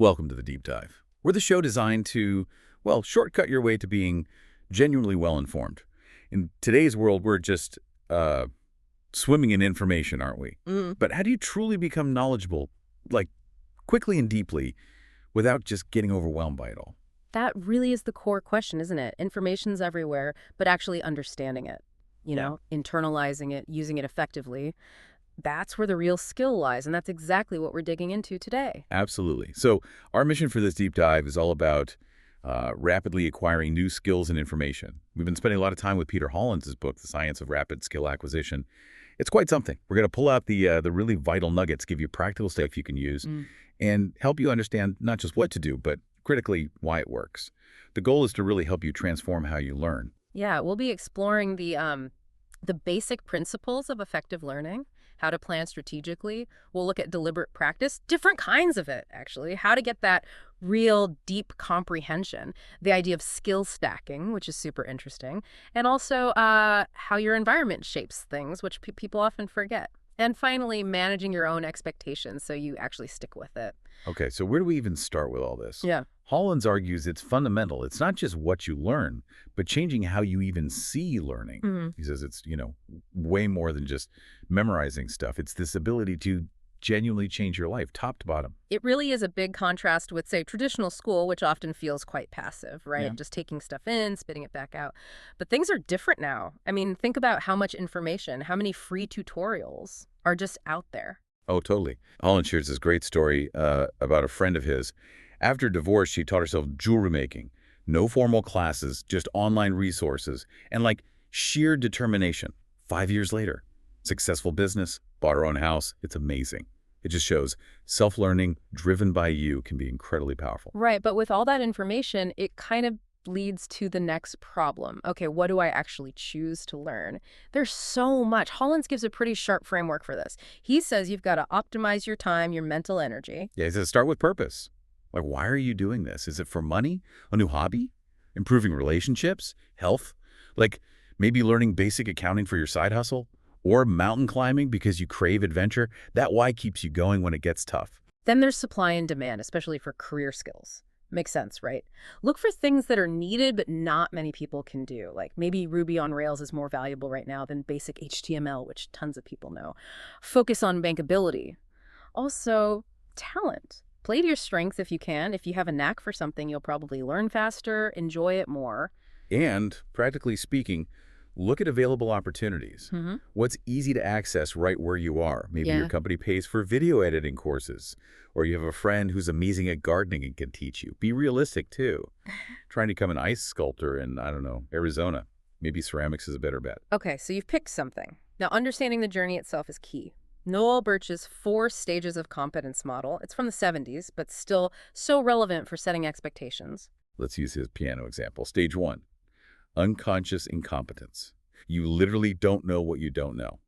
Welcome to the Deep Dive. We're the show designed to, well, shortcut your way to being genuinely well-informed. In today's world, we're just swimming in information, aren't we? But how do you truly become knowledgeable, like quickly and deeply, without just getting overwhelmed by it all? That really is the core question, isn't it? Information's everywhere, but actually understanding it, internalizing it, using it effectively, that's where the real skill lies, and that's exactly what we're digging into today. Absolutely. So our mission for this deep dive is all about rapidly acquiring new skills and information. We've been spending a lot of time with Peter Hollins' book, The Science of Rapid Skill Acquisition. It's quite something. We're going to pull out the really vital nuggets, give you practical stuff you can use, and help you understand not just what to do, but critically why it works. The goal is to really help you transform how you learn. Yeah, we'll be exploring the basic principles of effective learning, how to plan strategically. We'll look at deliberate practice, different kinds of it, actually, how to get that real deep comprehension, the idea of skill stacking, which is super interesting, and also how your environment shapes things, which people often forget. And finally, managing your own expectations so you actually stick with it. Okay, so where do we even start with all this? Yeah. Hollins argues it's fundamental. It's not just what you learn, but changing how you even see learning. He says it's, way more than just memorizing stuff. It's this ability to genuinely change your life, top to bottom. It really is a big contrast with, say, traditional school, which often feels quite passive, right? Yeah. Just taking stuff in, spitting it back out. But things are different now. I mean, think about how much information, how many free tutorials are just out there. Oh, totally. Hollins shares this great story about a friend of his. After divorce, she taught herself jewelry making. No formal classes, just online resources, and sheer determination. 5 years later, successful business, bought her own house. It's amazing. It just shows self-learning driven by you can be incredibly powerful. Right, but with all that information, it kind of leads to the next problem. Okay, what do I actually choose to learn? There's so much. Hollins gives a pretty sharp framework for this. He says you've got to optimize your time, your mental energy. Yeah, he says start with purpose. Why are you doing this? Is it for money? A new hobby? Improving relationships? Health? Maybe learning basic accounting for your side hustle? Or mountain climbing because you crave adventure? That why keeps you going when it gets tough. Then there's supply and demand, especially for career skills. Makes sense, right? Look for things that are needed but not many people can do. Like maybe Ruby on Rails is more valuable right now than basic HTML, which tons of people know. Focus on bankability. Also, talent. Play to your strengths if you can. If you have a knack for something, you'll probably learn faster, enjoy it more. And, practically speaking, look at available opportunities. What's easy to access right where you are? Maybe your company pays for video editing courses, or you have a friend who's amazing at gardening and can teach you. Be realistic, too. Trying to become an ice sculptor in, I don't know, Arizona. Maybe ceramics is a better bet. Okay, so you've picked something. Now, understanding the journey itself is key. Noel Birch's 4 stages of competence model. It's from the 70s, but still so relevant for setting expectations. Let's use his piano example. Stage 1. Unconscious incompetence. You literally don't know what you don't know.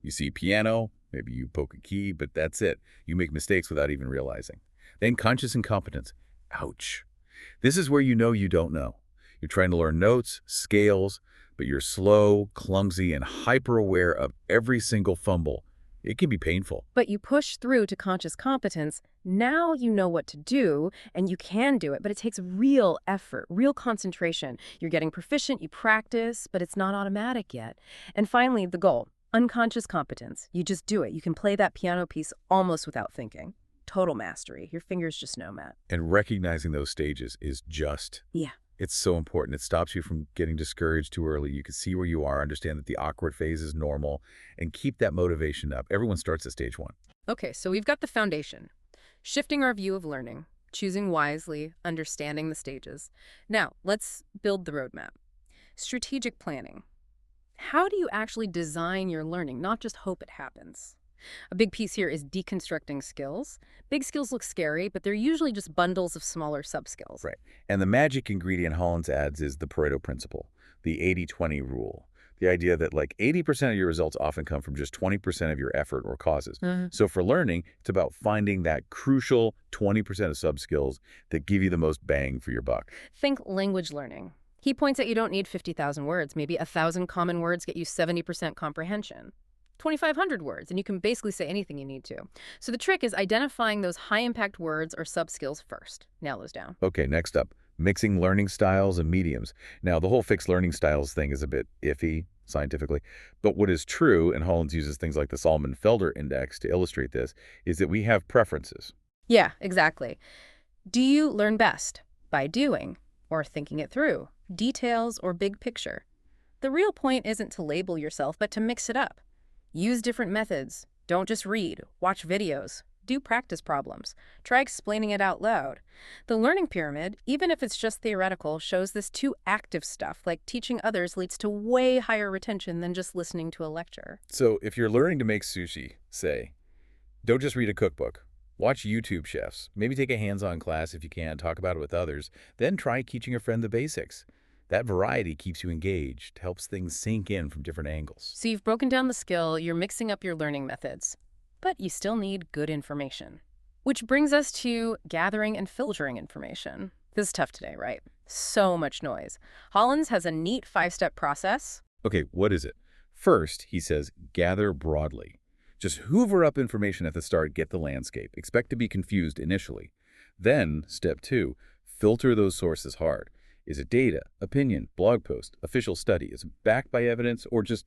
You see piano, maybe you poke a key, but that's it. You make mistakes without even realizing. Then conscious incompetence. Ouch. This is where you know you don't know. You're trying to learn notes, scales, but you're slow, clumsy, and hyper-aware of every single fumble. It can be painful. But you push through to conscious competence. Now you know what to do, and you can do it, but it takes real effort, real concentration. You're getting proficient, you practice, but it's not automatic yet. And finally, the goal, unconscious competence. You just do it. You can play that piano piece almost without thinking. Total mastery. Your fingers just know, Matt. And recognizing those stages is just... Yeah. It's so important. It stops you from getting discouraged too early. You can see where you are, understand that the awkward phase is normal, and keep that motivation up. Everyone starts at stage 1. Okay, so we've got the foundation. Shifting our view of learning, choosing wisely, understanding the stages. Now, let's build the roadmap. Strategic planning. How do you actually design your learning, not just hope it happens? A big piece here is deconstructing skills. Big skills look scary, but they're usually just bundles of smaller sub-skills. Right. And the magic ingredient Hollins adds is the Pareto principle, the 80-20 rule. The idea that 80% of your results often come from just 20% of your effort or causes. So for learning, it's about finding that crucial 20% of sub-skills that give you the most bang for your buck. Think language learning. He points out you don't need 50,000 words. Maybe 1,000 common words get you 70% comprehension. 2,500 words, and you can basically say anything you need to. So the trick is identifying those high-impact words or sub-skills first. Nail those down. Okay, next up, mixing learning styles and mediums. Now, the whole fixed learning styles thing is a bit iffy scientifically, but what is true, and Hollins uses things like the Solomon-Felder Index to illustrate this, is that we have preferences. Yeah, exactly. Do you learn best by doing or thinking it through, details or big picture? The real point isn't to label yourself, but to mix it up. Use different methods. Don't just read. Watch videos. Do practice problems. Try explaining it out loud. The learning pyramid, even if it's just theoretical, shows this too active stuff, like teaching others leads to way higher retention than just listening to a lecture. So if you're learning to make sushi, say, don't just read a cookbook. Watch YouTube chefs. Maybe take a hands-on class if you can, talk about it with others. Then try teaching a friend the basics. That variety keeps you engaged, helps things sink in from different angles. So you've broken down the skill, you're mixing up your learning methods, but you still need good information. Which brings us to gathering and filtering information. This is tough today, right? So much noise. Hollins has a neat 5-step process. Okay, what is it? First, he says, gather broadly. Just hoover up information at the start, get the landscape. Expect to be confused initially. Then, step 2, filter those sources hard. Is it data, opinion, blog post, official study? Is it backed by evidence or just,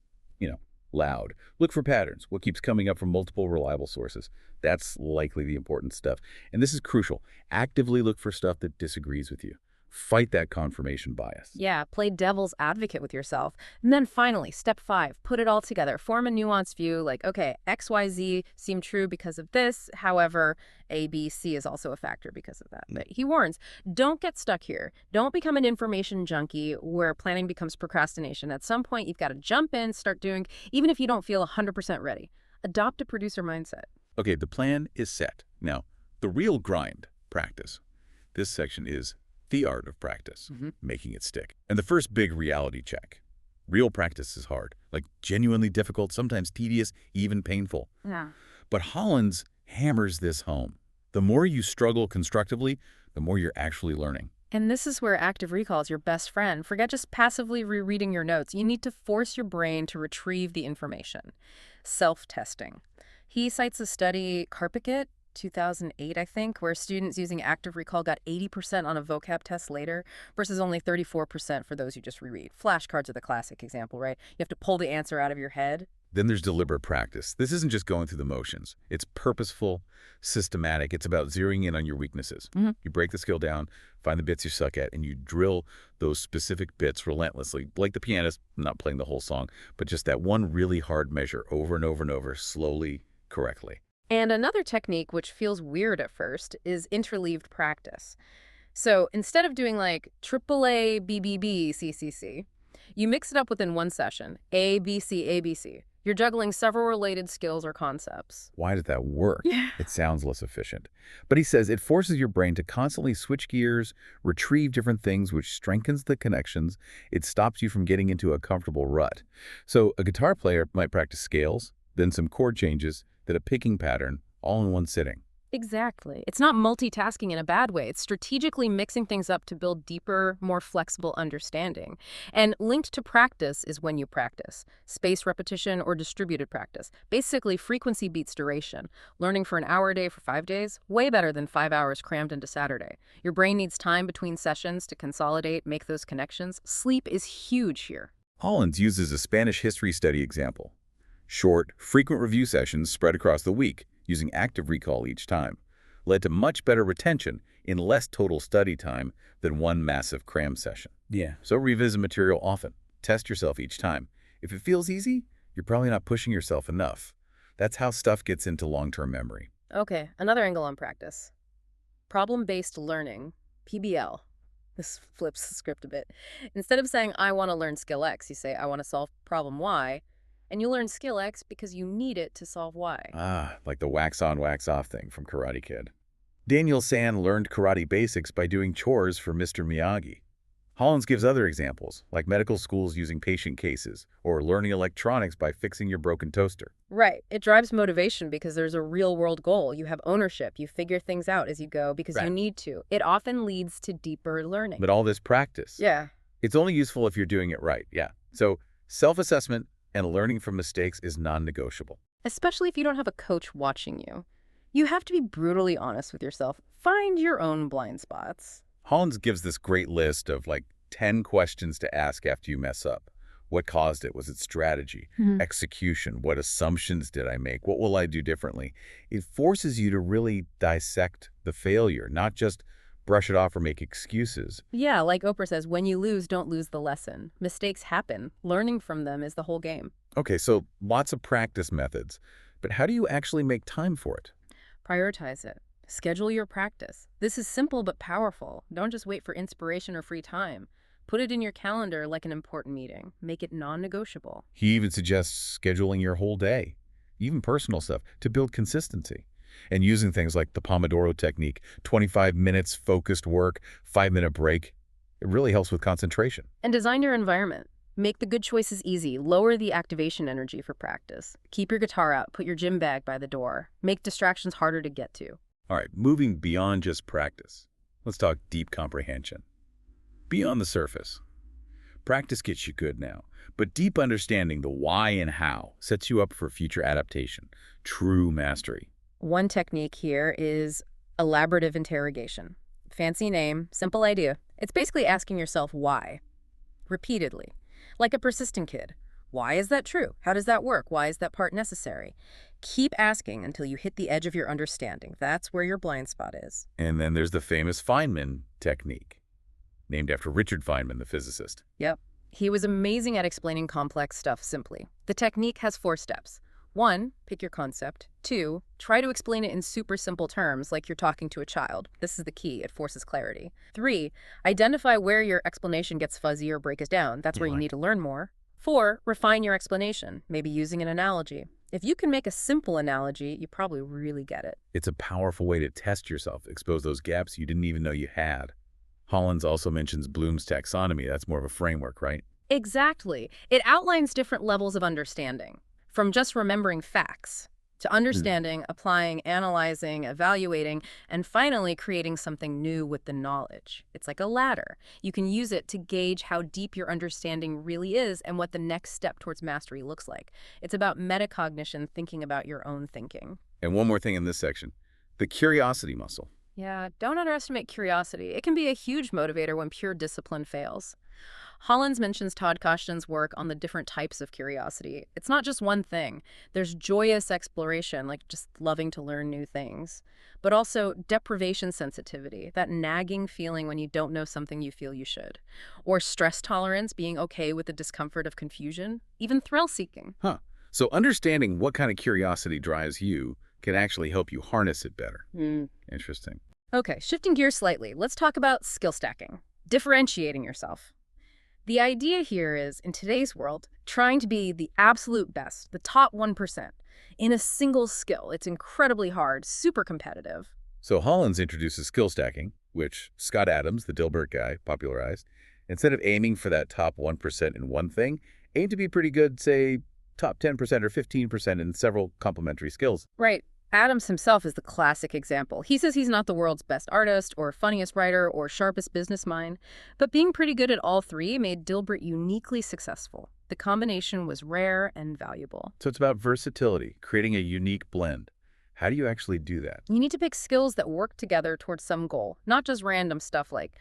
loud? Look for patterns, what keeps coming up from multiple reliable sources. That's likely the important stuff. And this is crucial. Actively look for stuff that disagrees with you. Fight that confirmation bias. Yeah, play devil's advocate with yourself. And then finally, step 5, put it all together. Form a nuanced view like, okay, X, Y, Z seem true because of this. However, A, B, C is also a factor because of that. But he warns, don't get stuck here. Don't become an information junkie where planning becomes procrastination. At some point, you've got to jump in, start doing, even if you don't feel 100% ready. Adopt a producer mindset. Okay, the plan is set. Now, the real grind, practice. This section is the art of practice, making it stick. And the first big reality check. Real practice is hard, like genuinely difficult, sometimes tedious, even painful. Yeah. But Hollins hammers this home. The more you struggle constructively, the more you're actually learning. And this is where active recall is your best friend. Forget just passively rereading your notes. You need to force your brain to retrieve the information. Self-testing. He cites a study, Carpicate, 2008, I think, where students using active recall got 80% on a vocab test later versus only 34% for those who just reread. Flashcards are the classic example, right? You have to pull the answer out of your head. Then there's deliberate practice. This isn't just going through the motions. It's purposeful, systematic. It's about zeroing in on your weaknesses. You break the skill down, find the bits you suck at, and you drill those specific bits relentlessly, like the pianist, not playing the whole song, but just that one really hard measure over and over and over, slowly, correctly. And another technique, which feels weird at first, is interleaved practice. So instead of doing like AAA, BBB, CCC, you mix it up within one session, A, B, C, A, B, C. You're juggling several related skills or concepts. Why did that work? Yeah. It sounds less efficient. But he says it forces your brain to constantly switch gears, retrieve different things, which strengthens the connections. It stops you from getting into a comfortable rut. So a guitar player might practice scales, then some chord changes, then a picking pattern, all in one sitting. Exactly. It's not multitasking in a bad way. It's strategically mixing things up to build deeper, more flexible understanding. And linked to practice is when you practice. Space repetition or distributed practice. Basically, frequency beats duration. Learning for an hour a day for 5 days, way better than 5 hours crammed into Saturday. Your brain needs time between sessions to consolidate, make those connections. Sleep is huge here. Hollins uses a Spanish history study example. Short, frequent review sessions spread across the week, using active recall each time, led to much better retention in less total study time than one massive cram session. Yeah. So revisit material often. Test yourself each time. If it feels easy, you're probably not pushing yourself enough. That's how stuff gets into long-term memory. Okay, another angle on practice. Problem-based learning, PBL. This flips the script a bit. Instead of saying, I want to learn skill X, you say, I want to solve problem Y. And you learn skill X because you need it to solve Y. Ah, like the wax on, wax off thing from Karate Kid. Daniel San learned karate basics by doing chores for Mr. Miyagi. Hollins gives other examples, like medical schools using patient cases, or learning electronics by fixing your broken toaster. Right. It drives motivation because there's a real-world goal. You have ownership. You figure things out as you go because you need to. It often leads to deeper learning. But all this practice, Yeah. it's only useful if you're doing it right, yeah. So self-assessment, And learning from mistakes is non-negotiable. Especially if you don't have a coach watching you. You have to be brutally honest with yourself. Find your own blind spots. Hollins gives this great list of like 10 questions to ask after you mess up. What caused it? Was it strategy? Execution? What assumptions did I make? What will I do differently? It forces you to really dissect the failure, not just brush it off or make excuses. Yeah, like Oprah says, when you lose, don't lose the lesson. Mistakes happen. Learning from them is the whole game. Okay, so lots of practice methods, but how do you actually make time for it? Prioritize it. Schedule your practice. This is simple but powerful. Don't just wait for inspiration or free time. Put it in your calendar like an important meeting. Make it non-negotiable. He even suggests scheduling your whole day, even personal stuff, to build consistency. And using things like the Pomodoro technique, 25 minutes focused work, 5-minute break. It really helps with concentration. And design your environment. Make the good choices easy. Lower the activation energy for practice. Keep your guitar out. Put your gym bag by the door. Make distractions harder to get to. All right, moving beyond just practice. Let's talk deep comprehension. Beyond the surface. Practice gets you good now, but deep understanding the why and how sets you up for future adaptation, true mastery. One technique here is elaborative interrogation. Fancy name, simple idea. It's basically asking yourself why, repeatedly. Like a persistent kid. Why is that true? How does that work? Why is that part necessary? Keep asking until you hit the edge of your understanding. That's where your blind spot is. And then there's the famous Feynman technique, named after Richard Feynman, the physicist. Yep. He was amazing at explaining complex stuff simply. The technique has 4 steps. 1, pick your concept. 2, try to explain it in super simple terms like you're talking to a child. This is the key. It forces clarity. 3, identify where your explanation gets fuzzy or breaks down. That's where you need to learn more. 4, refine your explanation, maybe using an analogy. If you can make a simple analogy, you probably really get it. It's a powerful way to test yourself, expose those gaps you didn't even know you had. Hollins also mentions Bloom's taxonomy. That's more of a framework, right? Exactly. It outlines different levels of understanding, from just remembering facts to understanding, applying, analyzing, evaluating, and finally creating something new with the knowledge. It's like a ladder. You can use it to gauge how deep your understanding really is and what the next step towards mastery looks like. It's about metacognition, thinking about your own thinking. And one more thing in this section, the curiosity muscle. Yeah, don't underestimate curiosity. It can be a huge motivator when pure discipline fails. Hollins mentions Todd Koshtyn's work on the different types of curiosity. It's not just one thing. There's joyous exploration, like just loving to learn new things, but also deprivation sensitivity, that nagging feeling when you don't know something you feel you should, or stress tolerance, being okay with the discomfort of confusion, even thrill-seeking. So understanding what kind of curiosity drives you can actually help you harness it better. Interesting. Okay, shifting gears slightly, let's talk about skill stacking, differentiating yourself. The idea here is, in today's world, trying to be the absolute best, the top 1%, in a single skill. It's incredibly hard, super competitive. So Hollins introduces skill stacking, which Scott Adams, the Dilbert guy, popularized. Instead of aiming for that top 1% in one thing, aim to be pretty good, say, top 10% or 15% in several complementary skills. Right. Adams himself is the classic example. He says he's not the world's best artist or funniest writer or sharpest business mind, but being pretty good at all 3 made Dilbert uniquely successful. The combination was rare and valuable. So it's about versatility, creating a unique blend. How do you actually do that? You need to pick skills that work together towards some goal, not just random stuff like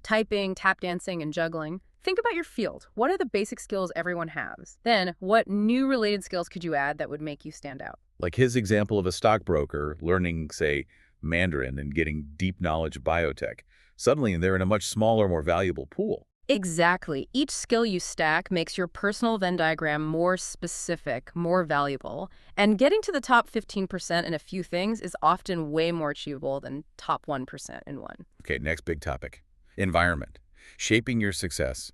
typing, tap dancing, and juggling. Think about your field. What are the basic skills everyone has? Then, what new related skills could you add that would make you stand out? Like his example of a stockbroker learning, say, Mandarin and getting deep knowledge of biotech. Suddenly, they're in a much smaller, more valuable pool. Exactly. Each skill you stack makes your personal Venn diagram more specific, more valuable. And getting to the top 15% in a few things is often way more achievable than top 1% in one. Okay, next big topic. Environment. Shaping your success.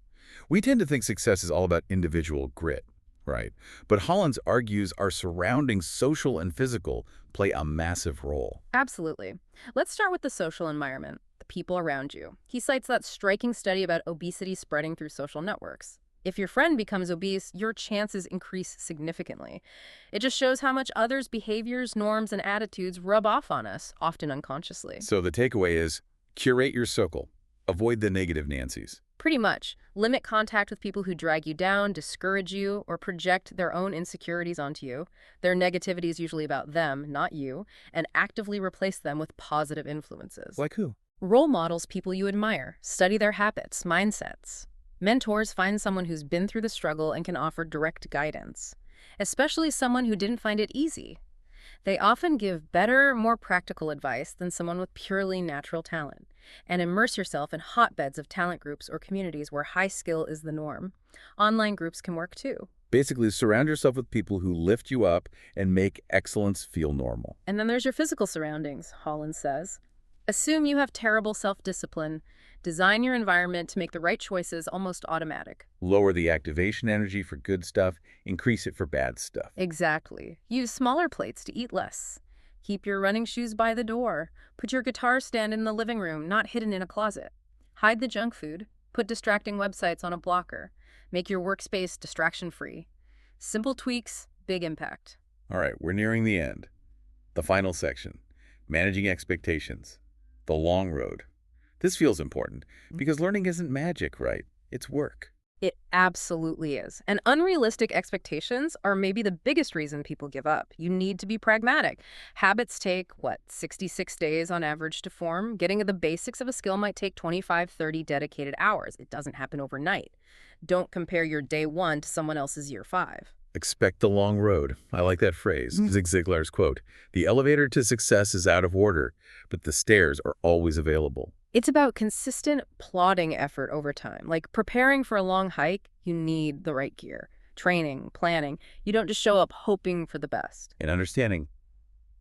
We tend to think success is all about individual grit, right? But Hollins argues our surroundings, social and physical, play a massive role. Absolutely. Let's start with the social environment, the people around you. He cites that striking study about obesity spreading through social networks. If your friend becomes obese, your chances increase significantly. It just shows how much others' behaviors, norms, and attitudes rub off on us, often unconsciously. So the takeaway is curate your circle. Avoid the negative Nancys. Pretty much. Limit contact with people who drag you down, discourage you, or project their own insecurities onto you. Their negativity is usually about them, not you, and actively replace them with positive influences. Like who? Role models people you admire. Study their habits, mindsets. Mentors find someone who's been through the struggle and can offer direct guidance, especially someone who didn't find it easy. They often give better, more practical advice than someone with purely natural talent. And immerse yourself in hotbeds of talent groups or communities where high skill is the norm. Online groups can work too. Basically, surround yourself with people who lift you up and make excellence feel normal. And then there's your physical surroundings, Hollins says. Assume you have terrible self-discipline. Design your environment to make the right choices almost automatic. Lower the activation energy for good stuff, increase it for bad stuff. Exactly. Use smaller plates to eat less. Keep your running shoes by the door. Put your guitar stand in the living room, not hidden in a closet. Hide the junk food. Put distracting websites on a blocker. Make your workspace distraction-free. Simple tweaks, big impact. All right, we're nearing the end. The final section, managing expectations. The long road. This feels important because learning isn't magic, right? It's work. It absolutely is. And unrealistic expectations are maybe the biggest reason people give up. You need to be pragmatic. Habits take, 66 days on average to form? Getting at the basics of a skill might take 25, 30 dedicated hours. It doesn't happen overnight. Don't compare your day 1 to someone else's year 5. Expect the long road. I like that phrase. Zig Ziglar's quote, "The elevator to success is out of order, but the stairs are always available." It's about consistent plodding effort over time. Like preparing for a long hike, you need the right gear. Training, planning. You don't just show up hoping for the best. And understanding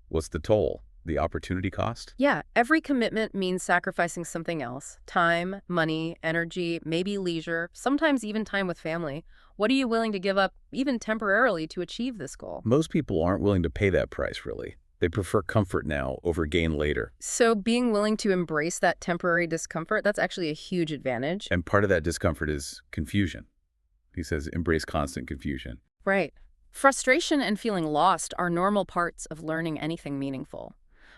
what's the toll, the opportunity cost? Yeah, every commitment means sacrificing something else. Time, money, energy, maybe leisure, sometimes even time with family. What are you willing to give up, even temporarily, to achieve this goal? Most people aren't willing to pay that price, really. They prefer comfort now over gain later. So being willing to embrace that temporary discomfort, that's actually a huge advantage. And part of that discomfort is confusion. He says, embrace constant confusion. Right. Frustration and feeling lost are normal parts of learning anything meaningful.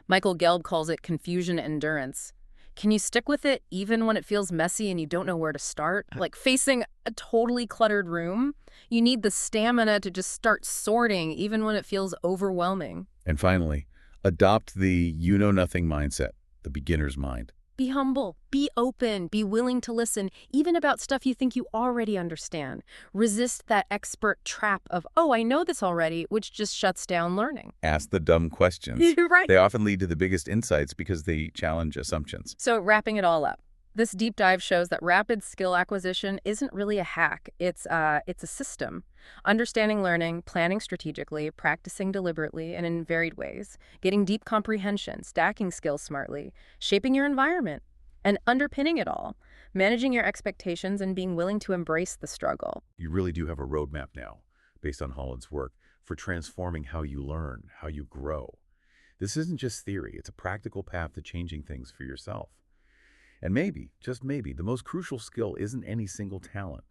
Michael Gelb calls it confusion endurance. Can you stick with it even when it feels messy and you don't know where to start? Like facing a totally cluttered room? You need the stamina to just start sorting even when it feels overwhelming. And finally, adopt the you-know-nothing mindset, the beginner's mind. Be humble, be open, be willing to listen, even about stuff you think you already understand. Resist that expert trap of, oh, I know this already, which just shuts down learning. Ask the dumb questions. You're right. They often lead to the biggest insights because they challenge assumptions. So wrapping it all up, this deep dive shows that rapid skill acquisition isn't really a hack. It's a system. Understanding learning, planning strategically, practicing deliberately and in varied ways, getting deep comprehension, stacking skills smartly, shaping your environment, and underpinning it all, managing your expectations and being willing to embrace the struggle. You really do have a roadmap now, based on Hollins' work, for transforming how you learn, how you grow. This isn't just theory. It's a practical path to changing things for yourself. And maybe, just maybe, the most crucial skill isn't any single talent,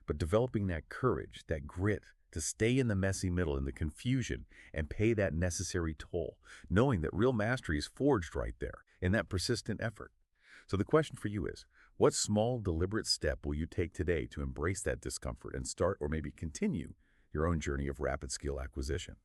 but developing that courage, that grit, to stay in the messy middle, in the confusion, and pay that necessary toll, knowing that real mastery is forged right there, in that persistent effort. So the question for you is, what small, deliberate step will you take today to embrace that discomfort and start or maybe continue your own journey of rapid skill acquisition?